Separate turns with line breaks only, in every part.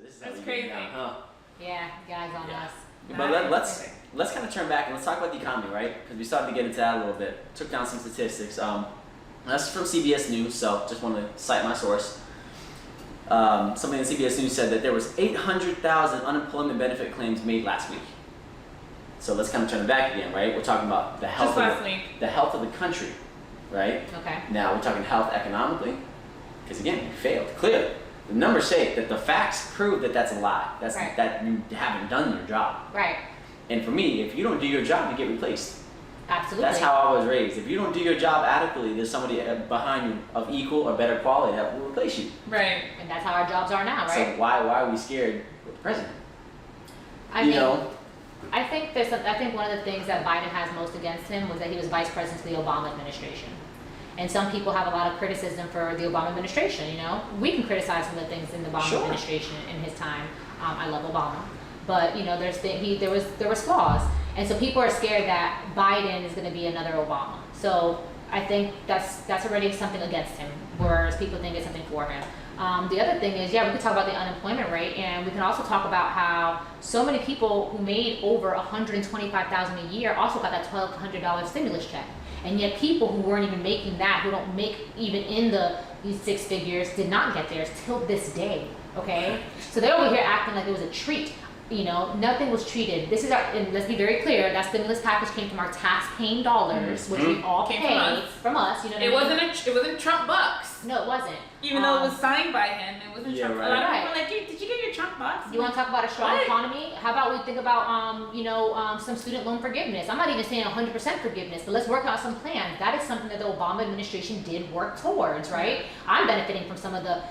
this is
That's
how we
crazy.
get down, huh?
Yeah, guys on
Yeah.
us.
But let's kind of turn back and let's talk about the economy, right? Because we started to get into that a little bit. Took down some statistics. That's from CBS News, so just want to cite my source. Somebody in CBS News said that there was 800,000 unemployment benefit claims made last week. So let's kind of turn it back again, right? We're talking about the health the health of the country, right?
Okay.
Now we're talking health economically, because again, you failed clearly. The numbers say that the facts prove that that's a lie. That's
right.
That you haven't done your job.
Right.
And for me, if you don't do your job, you get replaced.
Absolutely.
That's how I was raised. If you don't do your job adequately, there's somebody behind you of equal or better quality that will replace you.
Right.
And that's how our jobs are now, right?
So why are we scared with the president?
I think I think one of the things that Biden has most against him was that he was vice president of the Obama administration. And some people have a lot of criticism for the Obama administration, you know? We can criticize some of the things in the Obama administration in his time. I love Obama. But, you know, there was flaws. And so people are scared that Biden is going to be another Obama. So I think that's already something against him, whereas people think it's something for him. The other thing is, yeah, we could talk about the unemployment rate, and we can also talk about how so many people who made over $125,000 a year also got that $1,200 stimulus check. And yet people who weren't even making that, who don't make even in these six figures, did not get theirs till this day, okay? So they're over here acting like it was a treat. You know, nothing was treated. This is and let's be very clear, that stimulus package came from our tax-paying dollars, which we all
Came
pay from us, you know what I mean?
It wasn't Trump bucks.
No, it wasn't.
Even though it was signed by him, it wasn't Trump.
right.
A lot of people were like, did you get your Trump bucks?
You want to talk about a strong
What?
economy? How about we think about, some student loan forgiveness? I'm not even saying 100% forgiveness, but let's work out some plans. That is something that the Obama administration did work towards, right? I'm benefiting from some of the,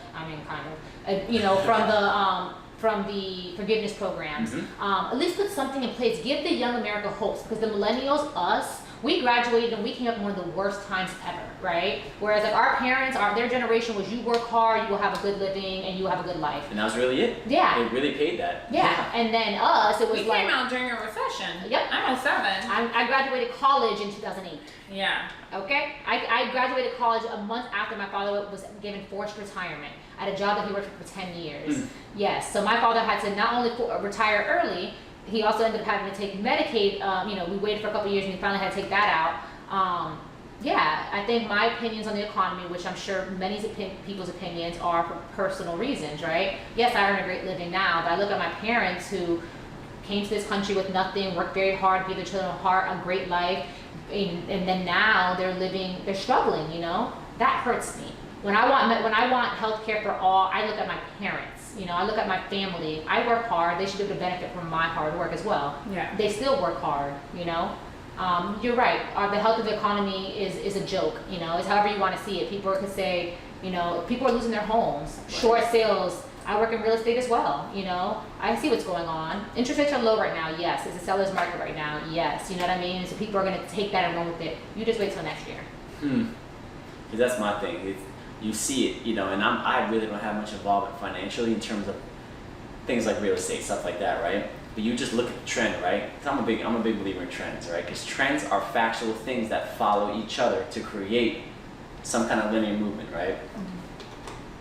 from the forgiveness programs. At least put something in place. Give the young America hopes, because the millennials, us, we graduated and we came up in one of the worst times ever, right? Whereas like our parents, their generation was you work hard, you will have a good living, and you will have a good life.
And that was really it.
Yeah.
It really paid that.
Yeah. And then us, it was
we
like...
came out during a recession.
Yep.
I'm 07.
I graduated college in 2008.
Yeah.
Okay? I graduated college a month after my father was given forced retirement at a job that he worked for 10 years. Yes, so my father had to not only retire early, he also ended up having to take Medicaid. We waited for a couple of years and he finally had to take that out. I think my opinions on the economy, which I'm sure many people's opinions are for personal reasons, right? Yes, I earn a great living now, but I look at my parents who came to this country with nothing, worked very hard, gave their children a great life, and then now they're struggling, you know? That hurts me. When I want health care for all, I look at my parents. You know, I look at my family. I work hard. They should be able to benefit from my hard work as well.
Yeah.
They still work hard, you know. You're right. The health of the economy is a joke, you know. It's however you want to see it. People could say, you know, people are losing their homes, short sales. I work in real estate as well, you know. I see what's going on. Interest rates are low right now, yes. It's a seller's market right now, yes. You know what I mean? So people are going to take that and run with it. You just wait till next year.
Because that's my thing. You see it, you know, and I really don't have much involvement financially in terms of things like real estate, stuff like that, right? But you just look at the trend, right? 'Cause I'm a big believer in trends, right? Because trends are factual things that follow each other to create some kind of linear movement, right?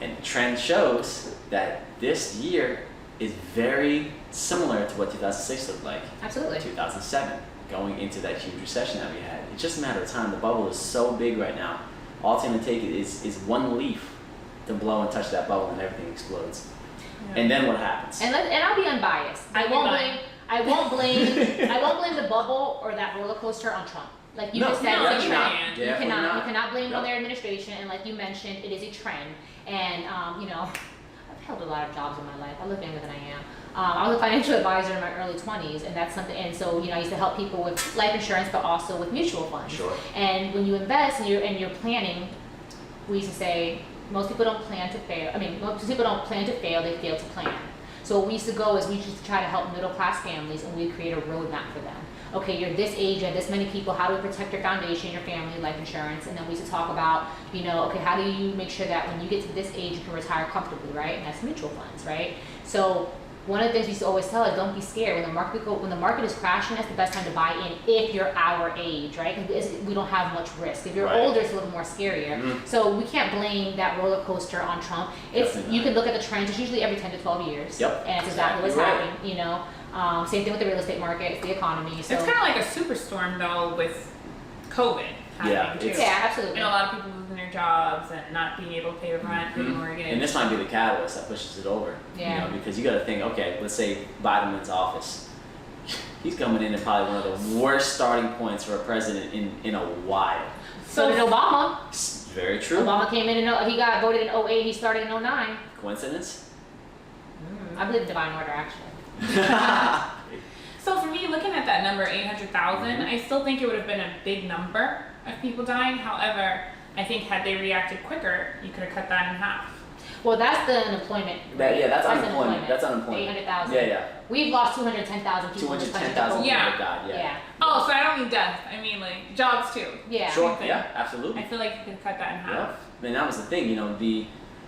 And the trend shows that this year is very similar to what 2006 looked like.
Absolutely.
2007, going into that huge recession that we had. It's just a matter of time. The bubble is so big right now. All it's going to take is one leaf to blow and touch that bubble, and everything explodes. Yeah. And then what happens?
And I'll be unbiased. I won't blame the bubble or that roller coaster on Trump. Like you just said, you cannot blame it on their administration. And like you mentioned, it is a trend. And I've held a lot of jobs in my life. I look younger than I am. I was a financial advisor in my early 20s, and that's something. And so, I used to help people with life insurance, but also with mutual funds.
Sure.
And when you invest and you're planning, we used to say most people don't plan to fail. Most people don't plan to fail; they fail to plan. So what we used to go is we used to try to help middle class families, and we'd create a roadmap for them. Okay, you're this age, you have this many people. How do we protect your foundation, your family, life insurance? And then we used to talk about, okay, how do you make sure that when you get to this age, you can retire comfortably, right? And that's mutual funds, right? So one of the things we used to always tell is don't be scared. When the market is crashing, that's the best time to buy in if you're our age, right? Because we don't have much risk. If you're older, it's a little more scarier. So we can't blame that roller coaster on Trump. You can look at the trends. It's usually every 10 to 12 years.
Yep.
And it's exactly what's happening, you know. Same thing with the real estate market, it's the economy. So
It's kind of like a superstorm though with COVID happening too.
Yeah, absolutely.
And a lot of people losing their jobs and not being able to pay the rent, pay the mortgage.
And this might be the catalyst that pushes it over.
Yeah.
You know, because you got to think, okay, let's say Biden wins office. He's coming in at probably one of the worst starting points for a president in a while.
So did Obama.
Very true.
Obama came in he got voted in 08, he started in 09.
Coincidence?
I believe in divine order, actually.
So for me, looking at that number, 800,000, I still think it would have been a big number of people dying. However, I think had they reacted quicker, you could have cut that in half.
Well, that's the unemployment.
That's unemployment. That's unemployment.
800,000.
Yeah.
We've lost 210,000 people in this country.
210,000
Yeah.
people died. Yeah.
Oh, so I don't mean death. I mean like jobs too.
Yeah.
Sure.
Thing.
Yeah. Absolutely.
I feel like you could cut that in half.
Yeah. And that was the thing. You know,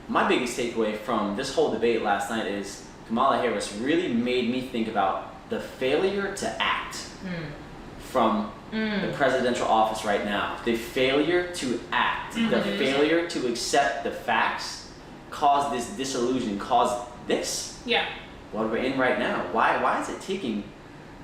my biggest takeaway from this whole debate last night is Kamala Harris really made me think about the failure to act from the presidential office right now. The failure to act, the failure to accept the facts caused this disillusion, caused this.
Yeah.
What we're in right now. Why is it taking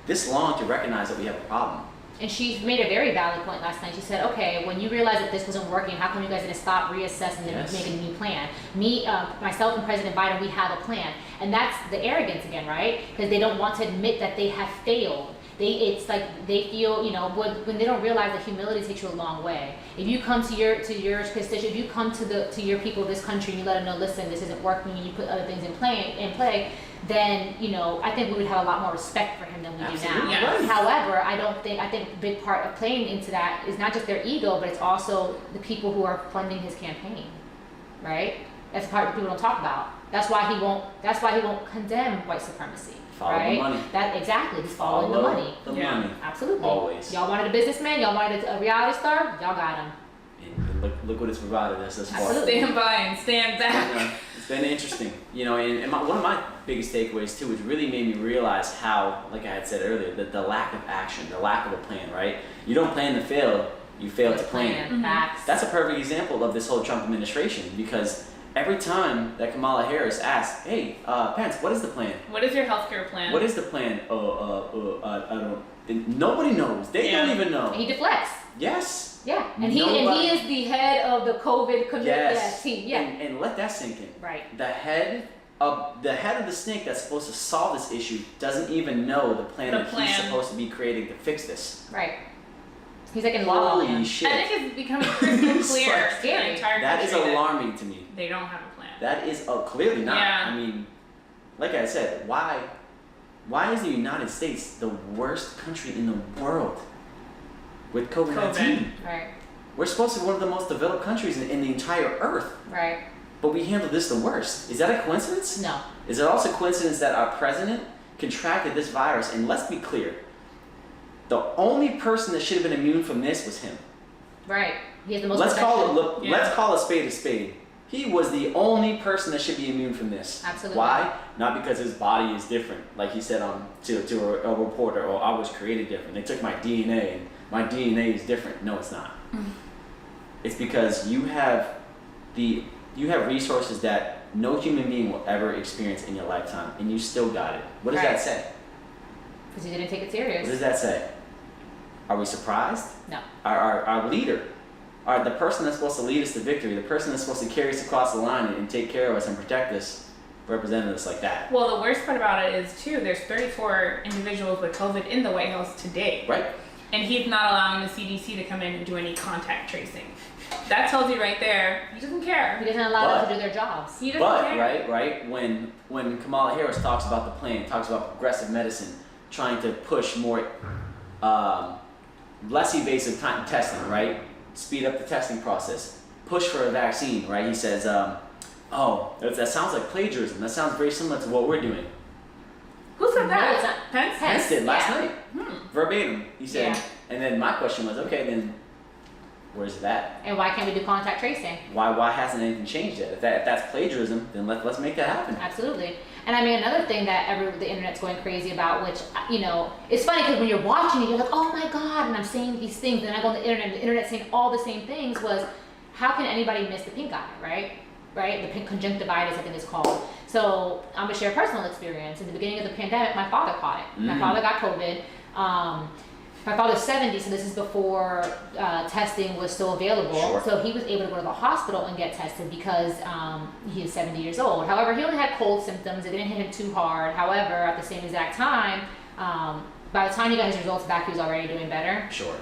this long to recognize that we have a problem?
And she made a very valid point last night. She said, okay, when you realized that this wasn't working, how come you guys didn't stop, reassess, and then make a new plan? Myself and President Biden, we have a plan. And that's the arrogance again, right? Because they don't want to admit that they have failed. It's like they feel, you know, when they don't realize that humility takes you a long way. If you come to your constitution, if you come to your people of this country and you let them know, listen, this isn't working, and you put other things in play, then, you know, I think we would have a lot more respect for him than we do now.
Yes.
However, I think a big part of playing into that is not just their ego, but it's also the people who are funding his campaign, right? That's the part that people don't talk about. That's why he won't condemn white supremacy.
Follow
right?
the money.
Exactly. He's following the money.
The money.
Absolutely.
Always.
Y'all wanted a businessman. Y'all wanted a reality star. Y'all got him.
And look what it's provided us thus far.
Absolutely.
Stand by and stand back.
You know, it's been interesting. You know, and one of my biggest takeaways too, which really made me realize how, like I had said earlier, the lack of action, the lack of a plan. Right? You don't plan to fail. You fail to plan.
Facts.
That's a perfect example of this whole Trump administration because every time that Kamala Harris asks, "Hey, Pence, what is the plan?
What is your healthcare plan?
What is the plan?" I don't. Nobody knows. They don't even know.
He deflects.
Yes.
Yeah, and he is the head of the COVID committee team. Yeah.
And let that sink in.
Right.
The head of the snake that's supposed to solve this issue doesn't even know the plan that he's supposed to be creating to fix this.
Right. He's like in La La Land.
Holy shit.
I think it's becoming crystal clear to the entire
That is
country
alarming to me.
They don't have a plan.
That is clearly not.
Yeah.
I mean, like I said, why is the United States the worst country in the world with COVID-19?
Right.
We're supposed to be one of the most developed countries in the entire earth.
Right.
But we handle this the worst. Is that a coincidence?
No.
Is it also a coincidence that our president contracted this virus? And let's be clear, the only person that should have been immune from this was him.
Right. He has the most
Let's
protection.
call a spade a spade. He was the only person that should be immune from this.
Absolutely.
Why? Not because his body is different, like he said to a reporter, "Oh, I was created different. They took my DNA, and my DNA is different." No, it's not. It's because you have resources that no human being will ever experience in your lifetime, and you still got it. What does that say?
Because you didn't take it serious.
What does that say? Are we surprised?
No.
Our leader, the person that's supposed to lead us to victory, the person that's supposed to carry us across the line and take care of us and protect us, represented us like that.
Well, the worst part about it is too, there's 34 individuals with COVID in the White House today.
Right.
And he's not allowing the CDC to come in and do any contact tracing. That tells you right there, he doesn't care.
He doesn't allow them to do their jobs.
He doesn't care.
right, when Kamala Harris talks about the plan, talks about progressive medicine, trying to push more less evasive testing, right? Speed up the testing process. Push for a vaccine, right? He says, that sounds like plagiarism. That sounds very similar to what we're doing.
Who said
No,
that?
it's not.
Pence?
Pence did last night.
Hmm.
Verbatim. He said,
Yeah.
and then my question was, okay, then where's it at?
And why can't we do contact tracing?
Why hasn't anything changed yet? If that's plagiarism, then let's make that happen.
Absolutely. And I mean, another thing that the internet's going crazy about, which, you know, it's funny because when you're watching it, you're like, oh my God, and I'm saying these things, and I go on the internet, and the internet's saying all the same things, was how can anybody miss the pink eye, right? Right? The pink conjunctivitis, I think it's called. So I'm gonna share a personal experience. In the beginning of the pandemic, my father caught it. My father got COVID. My father's 70, so this is before testing was still available.
Sure.
So he was able to go to the hospital and get tested because he is 70 years old. However, he only had cold symptoms. It didn't hit him too hard. However, at the same exact time, by the time he got his results back, he was already doing better.
Sure.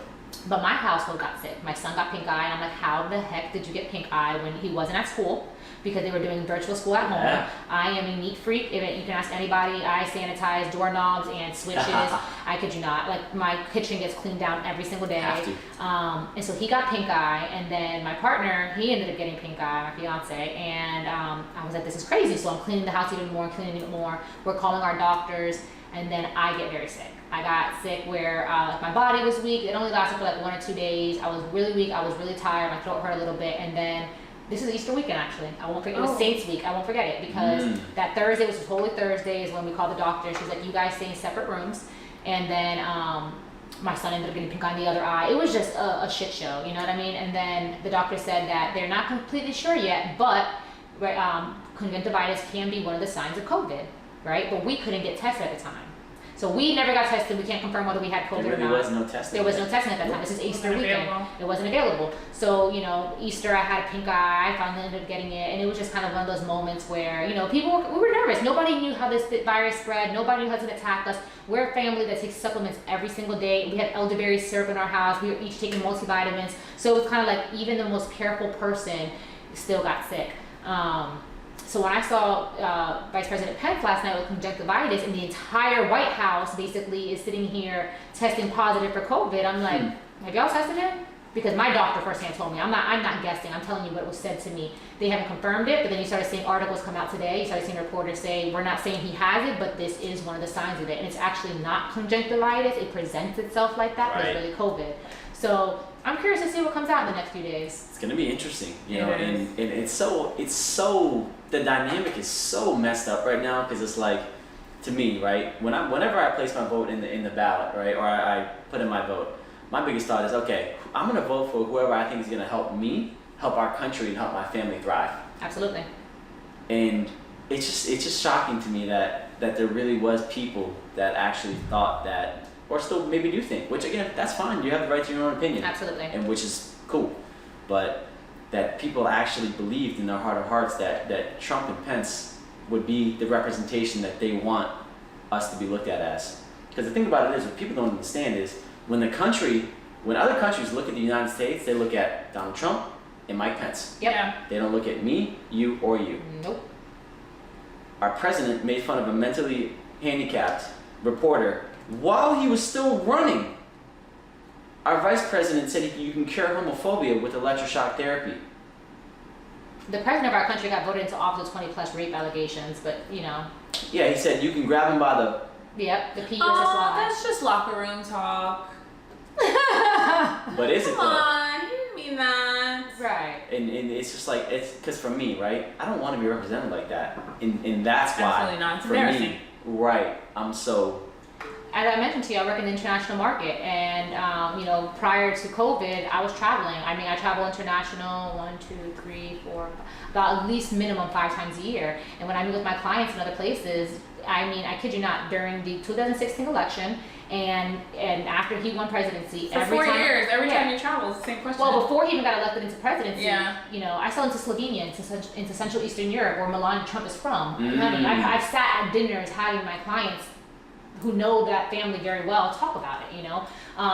But my household got sick. My son got pink eye, and I'm like, how the heck did you get pink eye when he wasn't at school? Because they were doing virtual school at home.
Yeah.
I am a neat freak. You can ask anybody. I sanitize doorknobs and switches. I kid you not. Like, my kitchen gets cleaned down every single day.
Have to.
And so he got pink eye, and then my partner, he ended up getting pink eye, my fiance, and I was like, this is crazy. So I'm cleaning the house even more, cleaning it more. We're calling our doctors, and then I get very sick. I got sick where like my body was weak. It only lasted for like 1 or 2 days. I was really weak. I was really tired. My throat hurt a little bit, and then this is Easter weekend, actually. I won't forget. It was Saints week. I won't forget it because that Thursday was Holy Thursday is when we called the doctor. She's like, you guys stay in separate rooms. And then my son ended up getting pink on the other eye. It was just a shit show, you know what I mean? And then the doctor said that they're not completely sure yet, but conjunctivitis can be one of the signs of COVID, right? But we couldn't get tested at the time. So we never got tested. We can't confirm whether we had COVID
There
or not.
really was no testing.
There was no testing at that time. This is Easter weekend.
Available.
It wasn't available. So, you know, Easter I had a pink eye. I finally ended up getting it. And it was just kind of one of those moments where, you know, we were nervous. Nobody knew how this virus spread. Nobody knew how to attack us. We're a family that takes supplements every single day. We had elderberry syrup in our house. We were each taking multivitamins. So it was kind of like even the most careful person still got sick. So when I saw Vice President Pence last night with conjunctivitis and the entire White House basically is sitting here testing positive for COVID, I'm like, have y'all tested him? Because my doctor firsthand told me. I'm not guessing. I'm telling you what was said to me. They haven't confirmed it, but then you started seeing articles come out today. You started seeing reporters say, we're not saying he has it, but this is one of the signs of it. And it's actually not conjunctivitis. It presents itself like that, but it's really COVID. So I'm curious to see what comes out in the next few days.
It's gonna be interesting, you know, and it's so the dynamic is so messed up right now because it's like, to me, right, whenever I place my vote in the ballot, right, or I put in my vote, my biggest thought is, okay, I'm gonna vote for whoever I think is gonna help me, help our country, and help my family thrive.
Absolutely.
And it's just shocking to me that there really was people that actually thought that, or still maybe do think, which again, that's fine. You have the right to your own opinion.
Absolutely.
And which is cool. But that people actually believed in their heart of hearts that Trump and Pence would be the representation that they want us to be looked at as. Because the thing about it is, what people don't understand is, when other countries look at the United States, they look at Donald Trump and Mike Pence.
Yep.
Yeah.
They don't look at me, you, or you.
Nope.
Our president made fun of a mentally handicapped reporter while he was still running. Our vice president said you can cure homophobia with electroshock therapy.
The president of our country got voted into office with 20+ rape allegations, but you know.
Yeah, he said you can grab him by the...
Yep, the P
Oh, that's just locker room talk.
But is it
Come
though?
on, you didn't mean that.
Right.
And it's just like, it's because for me, right, I don't want to be represented like that. And that's why,
Absolutely not. It's
for
embarrassing.
me, right, I'm so...
As I mentioned to you, I work in the international market, and you know, prior to COVID, I was traveling. I mean, I travel international 1, 2, 3, 4, about at least minimum 5 times a year. And when I meet with my clients in other places, I mean, I kid you not, during the 2016 election, and after he won presidency,
For
every
4
time,
years, every time you travel, it's the same question.
well, before he even got elected into presidency,
Yeah.
you know, I saw into Slovenia, into Central Eastern Europe, where Melania Trump is from. You know what I mean? I've sat at dinners having my clients who know that family very well talk about it, you know.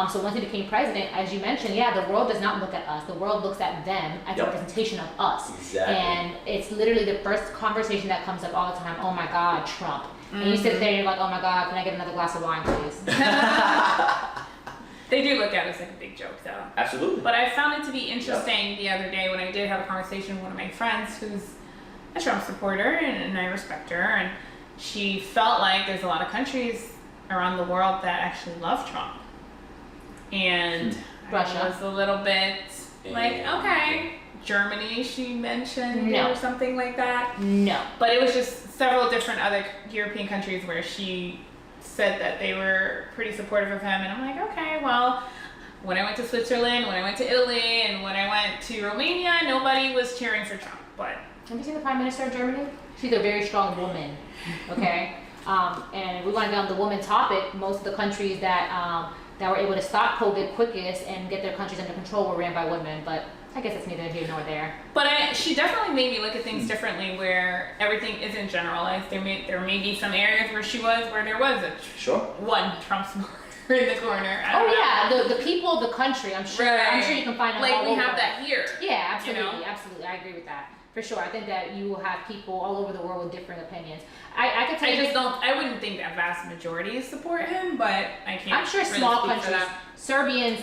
So once he became president, as you mentioned, yeah, the world does not look at us. The world looks at them as a representation of us.
Exactly.
And it's literally the first conversation that comes up all the time. Oh my God, Trump. And you sit there and you're like, oh my God, can I get another glass of wine, please?
They do look at us like a big joke, though.
Absolutely.
But I found it to be interesting the other day when I did have a conversation with one of my friends who's a Trump supporter, and I respect her, and she felt like there's a lot of countries around the world that actually love Trump. And
Russia.
I was a little bit like,
Yeah.
okay. Germany, she mentioned,
No.
or something like that.
No.
But it was just several different other European countries where she said that they were pretty supportive of him, and I'm like, okay, well, when I went to Switzerland, when I went to Italy, and when I went to Romania, nobody was cheering for Trump. But
have you seen the Prime Minister of Germany? She's a very strong woman. Okay, and we want to get on the woman topic. Most of the countries that that were able to stop COVID quickest and get their countries under control were ran by women, but I guess it's neither here nor there.
But she definitely made me look at things differently, where everything isn't generalized. There may be some areas where there was one Trump supporter in the corner.
The people of the country. I'm sure you can find them
like
all
we
over.
have that here.
Yeah, absolutely,
you know?
absolutely. I agree with that. For sure. I think that you will have people all over the world with different opinions. I could tell you.
I wouldn't think that vast majority support him, but I can't.
I'm sure
really
small
speak for
countries,
that.
Serbians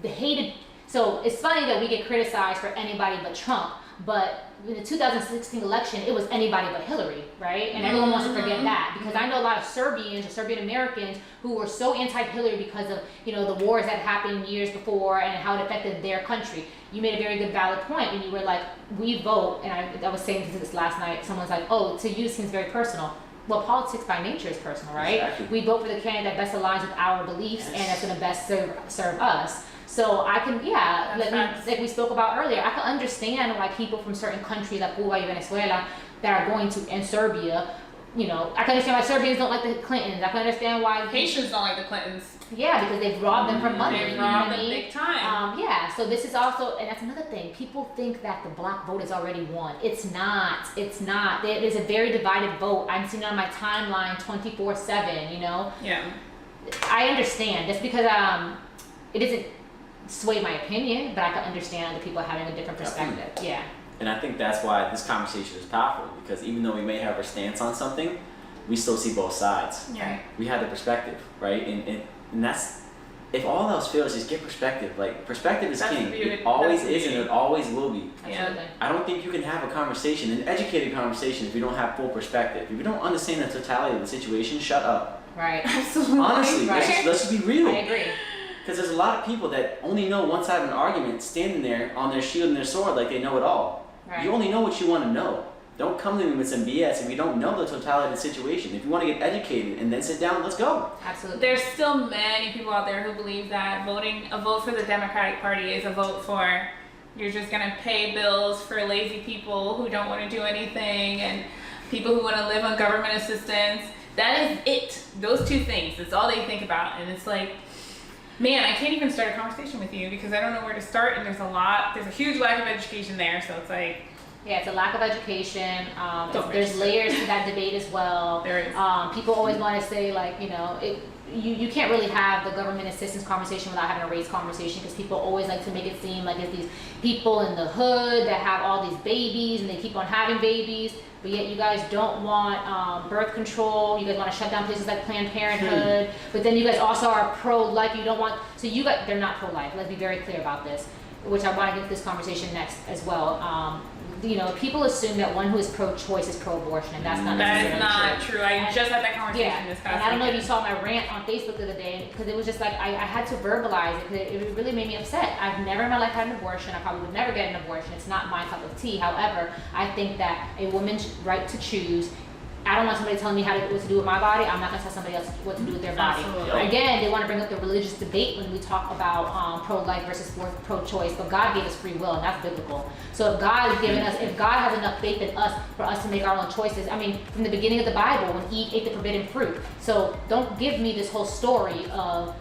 hated. So it's funny that we get criticized for anybody but Trump, but in the 2016 election, it was anybody but Hillary, right? And everyone wants to forget that, because I know a lot of Serbians or Serbian Americans who were so anti-Hillary because of, you know, the wars that happened years before and how it affected their country. You made a very good valid point when you were like, we vote, and I was saying this last night, someone's like, oh, to you it seems very personal. Well, politics by nature is personal, right?
Exactly.
We vote for the candidate that best aligns with our beliefs and that's going to best serve us. So I can, like we spoke about earlier, I can understand why people from certain countries like Cuba and Venezuela that are going to, and Serbia, you know, I can understand why Serbians don't like the Clintons. I can understand why
Haitians don't like the Clintons.
Yeah, because they've robbed them from money.
They've robbed them big time.
So this is also, and that's another thing. People think that the black vote is already won. It's not. It's not. It is a very divided vote. I'm seeing it on my timeline 24/7. You know.
Yeah.
I understand. That's because it isn't sway my opinion, but I can understand other people having a different perspective.
Definitely.
Yeah.
And I think that's why this conversation is powerful, because even though we may have our stance on something, we still see both sides.
Yeah.
We have the perspective, right? And that's, if all else fails, just get perspective. Like, perspective is king. It always is and it always will be.
Absolutely.
I don't think you can have a conversation, an educated conversation, if you don't have full perspective. If you don't understand the totality of the situation, shut up.
Right.
Absolutely.
Honestly,
Right.
let's just be real.
I agree.
Because there's a lot of people that only know one side of an argument, standing there on their shield and their sword like they know it all.
Right.
You only know what you want to know. Don't come to me with some BS if you don't know the totality of the situation. If you want to get educated and then sit down, let's go.
Absolutely.
There's still many people out there who believe that a vote for the Democratic Party is a vote for, you're just gonna pay bills for lazy people who don't want to do anything and people who want to live on government assistance. That is it. Those two things. That's all they think about. And it's like, man, I can't even start a conversation with you because I don't know where to start, and there's a huge lack of education there, so it's like...
Yeah, it's a lack of education. There's layers to that debate as well.
There is.
People always want to say, like, you know, you can't really have the government assistance conversation without having a race conversation, because people always like to make it seem like it's these people in the hood that have all these babies and they keep on having babies, but yet you guys don't want birth control. You guys want to shut down places like Planned Parenthood, but then you guys also are pro-life. You don't want, so you guys, they're not pro-life. Let's be very clear about this, which I want to get to this conversation next as well. You know, people assume that one who is pro-choice is pro-abortion, and that's not necessarily
That is not true. I just had that conversation this past
and I don't know if you
weekend.
saw my rant on Facebook the other day, because it was just like, I had to verbalize it, because it really made me upset. I've never in my life had an abortion. I probably would never get an abortion. It's not my cup of tea. However, I think that a woman's right to choose, I don't want somebody telling me what to do with my body. I'm not going to tell somebody else what to do with their body.
Absolutely.
Again, they want to bring up the religious debate when we talk about pro-life versus pro-choice, but God gave us free will, and that's biblical. So if God has enough faith in us for us to make our own choices, I mean, from the beginning of the Bible, when Eve ate the forbidden fruit. So don't give me this whole story of,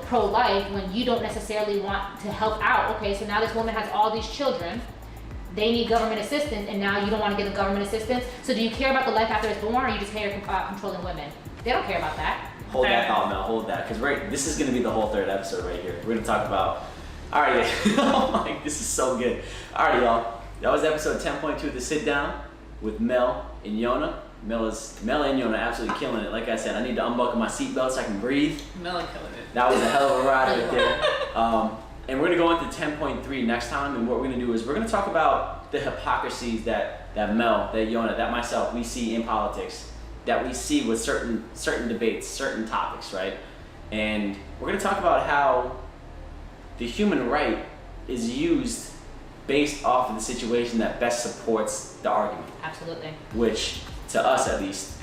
pro-life when you don't necessarily want to help out. Okay, so now this woman has all these children. They need government assistance, and now you don't want to give them government assistance. So do you care about the life after it's born, or you just care about controlling women? They don't care about that.
Hold that thought, Mel. Hold that, because this is going to be the whole third episode right here. We're going to talk about. All right, oh my, this is so good. All right, y'all. That was episode 10.2 of the Sit Down with Mel and Yona. Mel and Yona absolutely killing it. Like I said, I need to unbuckle my seatbelt so I can breathe.
Mel killing it.
That was a hell of a ride right there. And we're going to go into 10.3 next time, and what we're going to do is we're going to talk about the hypocrisies that Mel, that Yona, that myself, we see in politics, that we see with certain debates, certain topics, right? And we're going to talk about how the human right is used based off of the situation that best supports the argument.
Absolutely.
Which, to us at least,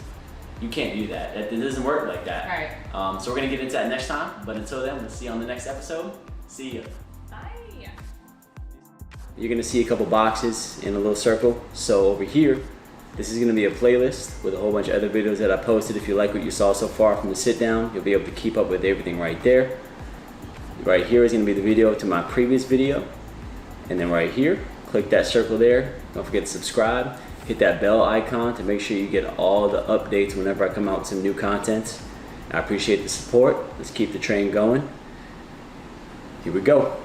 you can't do that. It doesn't work like that.
Right.
So we're gonna get into that next time. But until then, we'll see you on the next episode. See ya.
Bye.
You're gonna see a couple boxes in a little circle. So over here, this is gonna be a playlist with a whole bunch of other videos that I posted. If you like what you saw so far from the sit down, you'll be able to keep up with everything right there. Right here is gonna be the video to my previous video. And then right here, click that circle there. Don't forget to subscribe. Hit that bell icon to make sure you get all the updates whenever I come out with some new content. I appreciate the support. Let's keep the train going. Here we go.